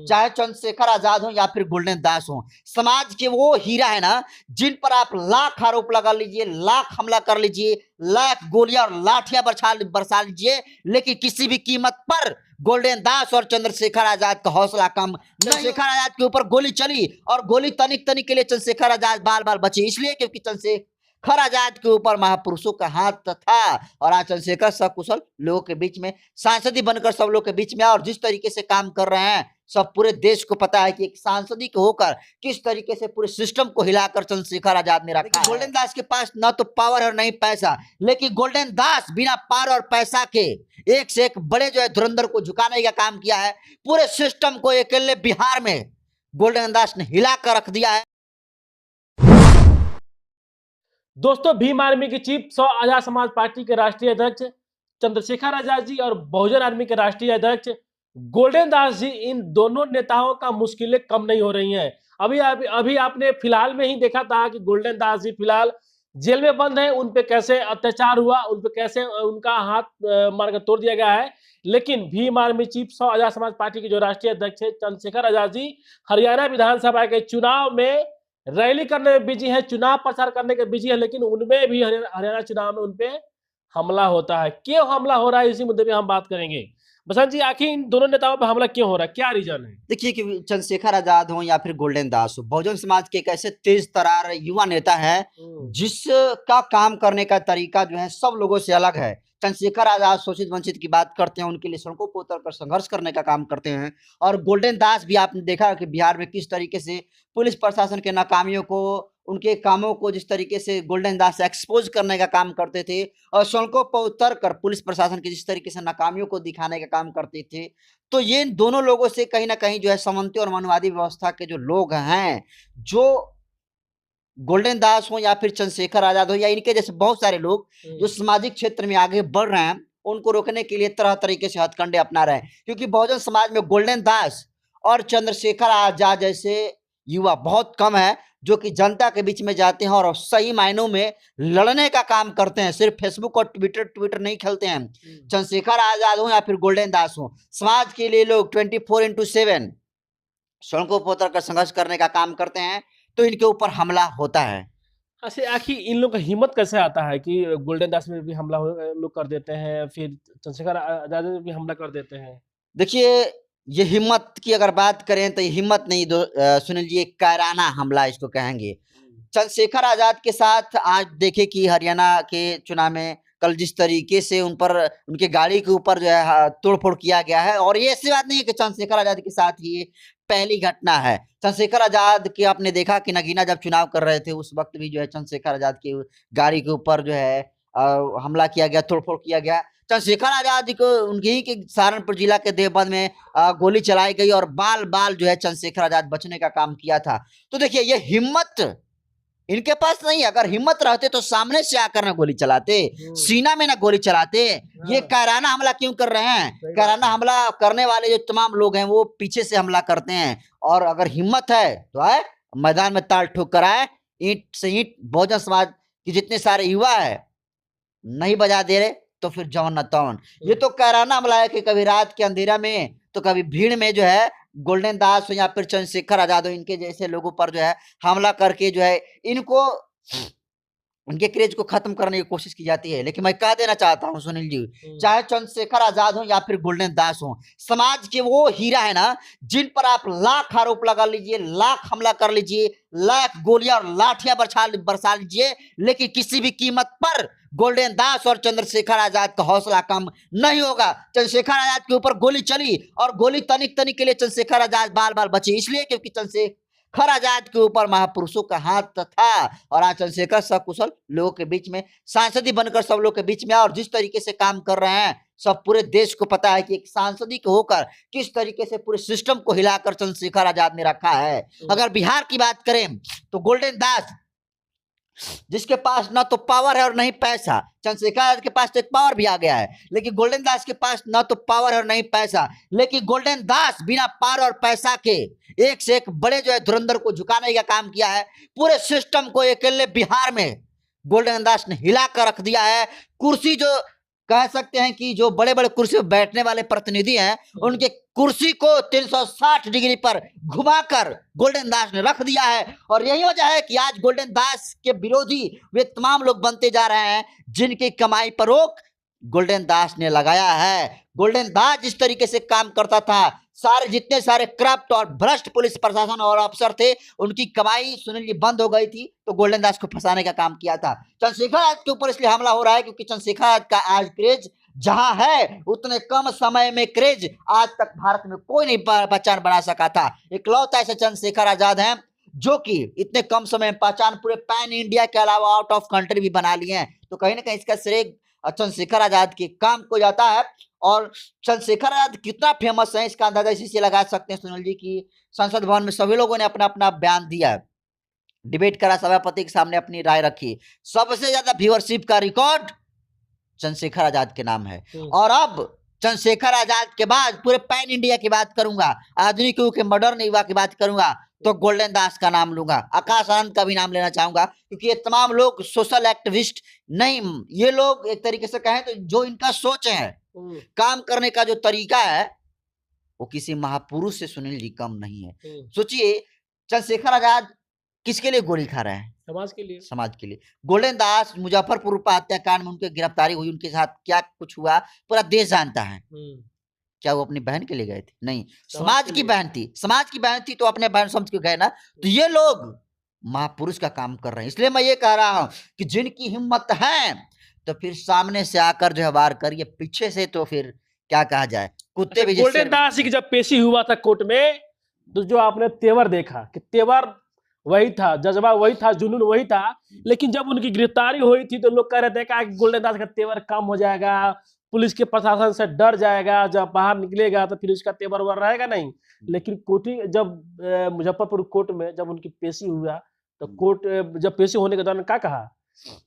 चाहे चंद्रशेखर आजाद हो या फिर गोल्डन दास हो, समाज के वो हीरा है ना, जिन पर आप लाख आरोप लगा लीजिए, लाख हमला कर लीजिए, लाख गोलियां और लाठियां बरसा बरसा लीजिए, लेकिन किसी भी कीमत पर गोल्डन दास और चंद्रशेखर आजाद का हौसला कम। चंद्रशेखर आजाद के ऊपर गोली चली और गोली तनिक तनिक के लिए चंद्रशेखर आजाद बाल बाल बचे, इसलिए क्योंकि चंद्रशेखर आजाद के ऊपर महापुरुषों का हाथ था। और आज चंद्रशेखर सकुशल लोगों के बीच में सांसद बनकर सब लोग के बीच में, और जिस तरीके से काम कर रहे हैं सब पूरे देश को पता है कि एक सांसदी के होकर किस तरीके से पूरे सिस्टम को हिलाकर चंद्रशेखर आजाद ने रखा है। गोल्डन दास के पास न तो पावर है और नहीं पैसा, लेकिन गोल्डन दास बिना पावर और पैसा के एक से एक बड़े जो है धुरंधर को झुकाने का काम किया है। पूरे सिस्टम को अकेले बिहार में गोल्डन दास ने हिलाकर रख दिया है। दोस्तों, भीम आर्मी के चीफ 100 आजाद समाज पार्टी के राष्ट्रीय अध्यक्ष चंद्रशेखर आजाद जी और बहुजन आर्मी के राष्ट्रीय अध्यक्ष गोल्डन दास जी, इन दोनों नेताओं का मुश्किलें कम नहीं हो रही हैं। अभी आपने फिलहाल में ही देखा था कि गोल्डन दास जी फिलहाल जेल में बंद हैं। उन पे कैसे अत्याचार हुआ, उन पे कैसे उनका हाथ मार कर तोड़ दिया गया है। लेकिन Bhim army chief 100 Azad Samaj party के जो राष्ट्रीय अध्यक्ष है चंद्रशेखर आजाद जी, हरियाणा विधानसभा के चुनाव में रैली करने में बिजी है, चुनाव प्रचार करने के बिजी है, लेकिन उनमें भी हरियाणा चुनाव में उनपे हमला होता है। क्यों हमला हो रहा है, इसी मुद्दे पे हम बात करेंगे। बसंत जी, आखिर इन दोनों नेताओं पर हमला क्यों हो रहा है, क्या रीजन है? देखिए कि चंद्रशेखर आजाद हो या फिर गोल्डन दास हो, बहुजन समाज के एक ऐसे तेज तरार युवा नेता है जिसका काम करने का तरीका जो है सब लोगों से अलग है। चंद्रशेखर आजाद शोषित वंचित की बात करते हैं, उनके लिए सड़कों पर उतरकर संघर्ष करने का काम करते हैं। और गोल्डन दास भी आपने देखा कि बिहार में किस तरीके से पुलिस प्रशासन के नाकामियों को, उनके कामों को जिस तरीके से गोल्डन दास एक्सपोज करने का काम करते थे, और सड़कों पर उतरकर पुलिस प्रशासन की जिस तरीके से नाकामियों को दिखाने का काम करते थे। तो ये दोनों लोगों से कहीं ना कहीं जो है सामंती और मनुवादी व्यवस्था के जो लोग हैं, जो गोल्डन दास हो या फिर चंद्रशेखर आजाद हो या इनके जैसे बहुत सारे लोग जो सामाजिक क्षेत्र में आगे बढ़ रहे हैं, उनको रोकने के लिए तरह तरीके से हथकंडे अपना रहे हैं। क्योंकि बहुजन समाज में गोल्डन दास और चंद्रशेखर आजाद जैसे युवा बहुत कम है जो कि जनता के बीच में जाते हैं और सही मायनों में लड़ने का काम करते हैं। सिर्फ फेसबुक और ट्विटर नहीं खेलते हैं। चंद्रशेखर आजाद हो या फिर गोल्डन दास हो, समाज के लिए लोग 24/7 सड़कों पर उतरकर संघर्ष करने का काम करते हैं, तो इनके ऊपर हमला होता है। अच्छा, आखिर इन लोग का हिम्मत कैसे आता है कि गोल्डन दास में भी हमला लोग कर देते हैं, फिर चंद्रशेखर आजाद में भी हमला कर देते हैं? देखिए, ये हिम्मत की अगर बात करें तो ये हिम्मत नहीं, सुनील जी, एक कायराना हमला इसको कहेंगे। चंद्रशेखर आजाद के साथ आज देखे कि हरियाणा के चुनाव में कल जिस तरीके से उन पर, उनके गाड़ी के ऊपर जो है तोड़फोड़ किया गया है। और ये ऐसी बात नहीं है कि चंद्रशेखर आजाद के साथ ये पहली घटना है। चंद्रशेखर आजाद के आपने देखा कि नगीना जब चुनाव कर रहे थे उस वक्त भी जो है चंद्रशेखर आजाद की गाड़ी के ऊपर जो है हमला किया गया, तोड़फोड़ किया गया। चंद्रशेखर आजाद को उनके ही के सहारनपुर जिला के देवबंद में गोली चलाई गई और बाल बाल जो है चंद्रशेखर आजाद बचने का काम किया था। तो देखिए, ये हिम्मत इनके पास नहीं। अगर हिम्मत रहते तो सामने से आकर ना गोली चलाते, सीना में ना गोली चलाते। ये कायराना हमला क्यों कर रहे हैं? कायराना हमला करने वाले जो तमाम लोग हैं वो पीछे से हमला करते हैं। और अगर हिम्मत है तो आए मैदान में ताल ठोक कर आए, ईंट से ईंट बहुजन समाज के जितने सारे युवा है नहीं बजा दे रहे तो फिर जवन न तवन। ये तो कायराना हमला है कि कभी रात के अंधेरा में तो कभी भीड़ में जो है गोल्डन दास हो या फिर चंद्रशेखर आजाद हो, इनके जैसे लोगों पर जो है हमला करके जो है इनको, उनके क्रेज को खत्म करने की कोशिश की जाती है। लेकिन मैं कह देना चाहता हूं सुनील जी, चाहे चंद्रशेखर आजाद हो या फिर गोल्डन दास हो, समाज के वो हीरा है ना, जिन पर आप लाख आरोप लगा लीजिए, लाख हमला कर लीजिए, लाख गोलियां और लाठियां बरसा लीजिए, लेकिन किसी भी कीमत पर गोल्डन दास और चंद्रशेखर आजाद का हौसला कम नहीं होगा। चंद्रशेखर आजाद के ऊपर गोली चली और गोली तनिक तनिक के लिए चंद्रशेखर आजाद बाल बाल बचे, इसलिए क्योंकि चंद्रशेखर आजाद के ऊपर महापुरुषों का हाथ था। और आज चंद्रशेखर सकुशल लोगों के बीच में, सांसदी बनकर सब लोग के बीच में, और जिस तरीके से काम कर रहे हैं सब पूरे देश को पता है कि एक सांसदी के होकर किस तरीके से पूरे सिस्टम को हिलाकर चंद्रशेखर आजाद ने रखा है। अगर बिहार की बात करें तो गोल्डन दास, जिसके पास ना तो पावर है और नहीं पैसा, चंद्रशेखर आजाद के पास तो एक पावर भी आ गया है, लेकिन गोल्डन दास के पास ना तो पावर है और नहीं पैसा, लेकिन गोल्डन दास बिना पावर और पैसा के एक से एक बड़े जो है धुरंधर को झुकाने का काम किया है। पूरे सिस्टम को अकेले बिहार में गोल्डन दास ने हिला कर रख दिया है। कुर्सी जो कह सकते हैं कि जो बड़े-बड़े कुर्सी पे बैठने वाले प्रतिनिधि हैं, उनके कुर्सी को 360 डिग्री पर घुमाकर गोल्डन दास ने रख दिया है। और यही वजह है कि आज गोल्डन दास के विरोधी वे तमाम लोग बनते जा रहे हैं, जिनकी कमाई पर रोक गोल्डन दास ने लगाया है। गोल्डन दास जिस तरीके से काम करता था, सारे जितने सारे करप्ट और भ्रष्ट पुलिस प्रशासन और अफसर थे, उनकी कमाई सुनील जी बंद हो गई थी, तो गोल्डन दास को फंसाने का काम किया था। चंद्रशेखर आजाद के ऊपर इसलिए हमला हो रहा है क्योंकि चंद्रशेखर आजाद का आज क्रेज जहां है, उतने कम समय में क्रेज आज तक भारत में कोई नहीं पहचान बना सका था। इकलौता ऐसे चंद्रशेखर आजाद हैं जो कि इतने कम समय में पहचान पूरे पैन इंडिया के अलावा आउट ऑफ कंट्री भी बना लिए हैं। तो कहीं ना कहीं इसका श्रेय चंद्रशेखर आजाद के काम को जाता है। और चंद्रशेखर आजाद कितना फेमस है इसका अंदाजा इसी से लगा सकते हैं सुनील जी की संसद भवन में सभी लोगों ने अपना अपना बयान दिया, डिबेट करा, सभापति के सामने अपनी राय रखी। सबसे ज्यादा व्यूअरशिप का रिकॉर्ड चंद्रशेखर आजाद के नाम है। और अब चंद्रशेखर आजाद के बाद पूरे पैन इंडिया की बात करूंगा, आधुनिक युग के मॉडर्न युवा की बात करूंगा, तो गोल्डन दास का नाम लूंगा, आकाश आनंद का भी नाम लेना चाहूंगा, क्योंकि ये तमाम लोग सोशल एक्टिविस्ट नहीं, ये लोग एक तरीके से कहें तो जो इनका सोच है, काम करने का जो तरीका है, वो किसी महापुरुष से सुनील जी कम नहीं है। सोचिए चंद्रशेखर आजाद किसके लिए गोली खा रहे हैं? समाज के लिए। समाज के लिए। गोल्डन दास मुजफ्फरपुर हत्याकांड में उनकी गिरफ्तारी हुई, उनके साथ क्या कुछ हुआ पूरा देश जानता है। क्या वो अपनी बहन के लिए गए थे? नहीं, समाज की बहन थी, समाज की बहन थी तो अपने बहन समझ के गए ना। तो ये लोग महापुरुष का काम कर रहे हैं। इसलिए मैं ये कह रहा हूं कि जिनकी हिम्मत है तो फिर सामने से आकर जो है वार करिए, पीछे से तो फिर क्या कहा जाए, कुत्ते भी। गोल्डन दास की जब पेशी हुआ था कोर्ट में, तो जो आपने तेवर देखा कि तेवर वही था, जज्बा वही था, जुनून वही था, लेकिन जब उनकी गिरफ्तारी हुई थी तो लोग कह रहे थे कि गोल्डन दास का तेवर कम हो जाएगा, पुलिस के प्रशासन से डर जाएगा, जब बाहर निकलेगा तो फिर उसका तेवर वर रहेगा नहीं। लेकिन कोर्टी जब मुजफ्फरपुर कोर्ट में जब उनकी पेशी हुआ तो कोर्ट जब पेशी होने के दौरान क्या कहा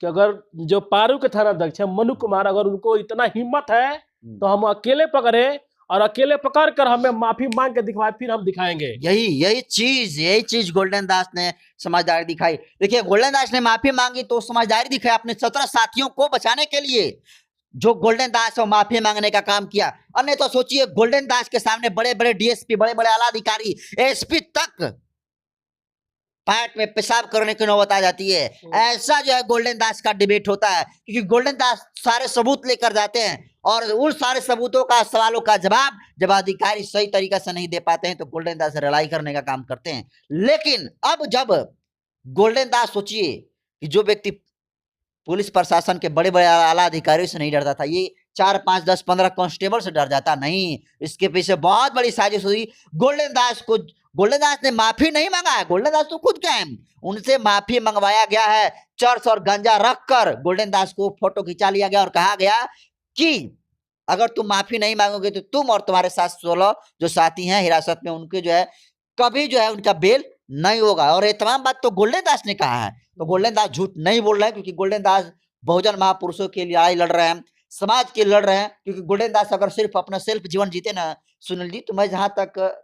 कि अगर जो पारू के थाना अध्यक्ष है मनु कुमार, अगर उनको इतना हिम्मत है तो हम अकेले पकड़े और अकेले पकड़ कर हमें माफी मांग के दिखवाए, फिर हम दिखाएंगे। यही चीज गोल्डन दास ने समझदारी दिखाई। देखिए गोल्डन दास ने माफी मांगी तो समझदारी दिखाई, अपने 17 साथियों को बचाने के लिए जो गोल्डन दास और माफी मांगने का काम किया। अन्य तो सोचिए गोल्डन दास के सामने बड़े बड़े डीएसपी, बड़े बड़े आला अधिकारी, एसपी तक पैंट में पेशाब करने की नौबत आ जाती है। ऐसा जो है गोल्डन दास का डिबेट होता है, क्योंकि गोल्डन दास सारे सबूत लेकर जाते हैं और उन सारे सबूतों का, सवालों का जवाब जब अधिकारी सही तरीके से नहीं दे पाते हैं तो गोल्डन दास लड़ाई करने का काम करते हैं। लेकिन अब जब गोल्डन दास, सोचिए कि जो व्यक्ति पुलिस प्रशासन के बड़े बड़े आला अधिकारियों से नहीं डरता था, ये 4, 5, 10, 15 कांस्टेबल से डर जाता नहीं। इसके पीछे बहुत बड़ी साजिश हुई। गोल्डन दास को, गोल्डन दास ने माफी नहीं मांगा है, गोल्डन दास तो खुद गए, उनसे माफी मंगवाया गया है। चर्च और गांजा रखकर गोल्डन दास को फोटो खिंचा लिया गया और कहा गया कि अगर तुम माफी नहीं मांगोगे तो तुम और तुम्हारे साथ 16 जो साथी हैं हिरासत में, उनके जो है कभी जो है उनका बेल नहीं होगा। और ये तमाम बात तो गोल्डन दास ने कहा है। तो गोल्डन दास झूठ नहीं बोल रहे हैं, क्योंकि गोल्डन दास बहुजन महापुरुषों के लिए लड़ाई लड़ रहे हैं, समाज के लड़ रहे हैं। क्योंकि गोल्डन दास अगर सिर्फ अपना सेल्फ जीवन जीते ना सुनील जी, तो मैं जहां तक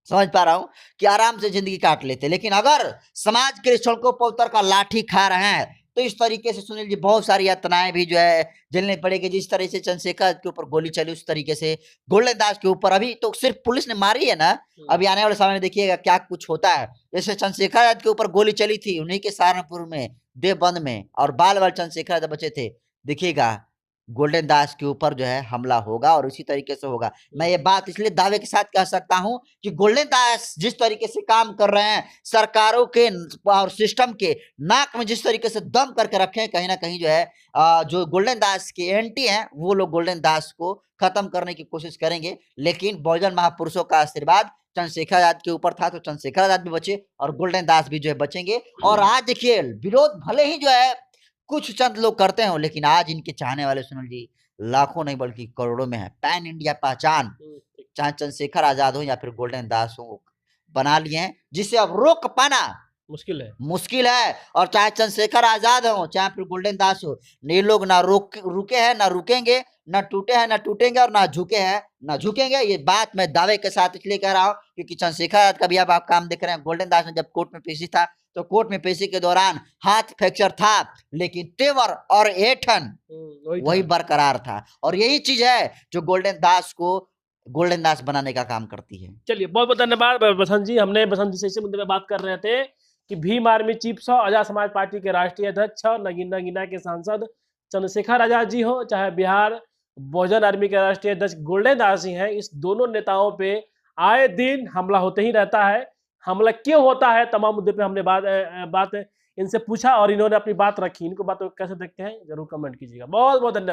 समझ पा रहा हूं कि आराम से जिंदगी काट लेते। लेकिन अगर समाज के सड़कों पर उतर का लाठी खा रहे हैं तो इस तरीके से सुनील जी बहुत सारी यातनाएं भी जो है झेलनी पड़ेगी। जिस तरह से चंद्रशेखर के ऊपर गोली चली, उस तरीके से गोल्डन दास के ऊपर अभी तो सिर्फ पुलिस ने मारी है ना, अभी आने वाले समय में देखिएगा क्या कुछ होता है। जैसे चंद्रशेखर आजाद के ऊपर गोली चली थी उन्हीं के सहारनपुर में देवबंद में, और बाल बाल चंद्रशेखर आजाद बचे थे। देखिएगा गोल्डन दास के ऊपर जो है हमला होगा और इसी तरीके से होगा। मैं ये बात इसलिए दावे के साथ कह सकता हूं कि गोल्डन दास जिस तरीके से काम कर रहे हैं, सरकारों के और सिस्टम के नाक में जिस तरीके से दम करके रखे हैं, कहीं ना कहीं जो है जो गोल्डन दास के एंटी हैं वो लोग गोल्डन दास को खत्म करने की कोशिश करेंगे। लेकिन बहुजन महापुरुषों का आशीर्वाद चंद्रशेखर आजाद के ऊपर था तो चंद्रशेखर आजाद भी बचे और गोल्डन दास भी जो है बचेंगे। और आज देखिए विरोध भले ही जो है कुछ चंद लोग करते हो, लेकिन आज इनके चाहने वाले सुनील जी लाखों नहीं बल्कि करोड़ों में है। पैन इंडिया पहचान चाहे चंद्रशेखर आजाद हो या फिर गोल्डन दास हो बना लिए हैं, जिसे अब रोक पाना मुश्किल है। और चाहे चंद्रशेखर आजाद हो चाहे फिर गोल्डन दास हो, ये लोग ना रुके हैं ना रुकेंगे, ना टूटे हैं ना टूटेंगे और ना झुके हैं ना झुकेंगे। ये बात मैं दावे के साथ इसलिए कह रहा हूँ क्योंकि चंद्रशेखर आजाद का भी अब आप काम देख रहे हैं। गोल्डन दास ने जब कोर्ट में पेशी था तो कोर्ट में पेशी के दौरान हाथ फ्रैक्चर था, लेकिन तेवर और ऐठन वही बरकरार था। और यही चीज है जो गोल्डन दास को गोल्डन दास बनाने का काम करती है। चलिए, बहुत बहुत धन्यवाद बसंत जी। हमने बसंत जी से इसी मुद्दे पे बात कर रहे थे कि Bhim army chief 100 Azad Samaj party के राष्ट्रीय अध्यक्ष नगीना गिना के सांसद चंद्रशेखर आजाद जी हो, चाहे बिहार बहुजन आर्मी के राष्ट्रीय अध्यक्ष गोल्डन दास जी हैं, इस दोनों नेताओं पे आए दिन हमला होते ही रहता है। हमला क्यों होता है, तमाम मुद्दे पे हमने बात इनसे पूछा और इन्होंने अपनी बात रखी। इनको बात कैसे देखते हैं जरूर कमेंट कीजिएगा। बहुत बहुत धन्यवाद।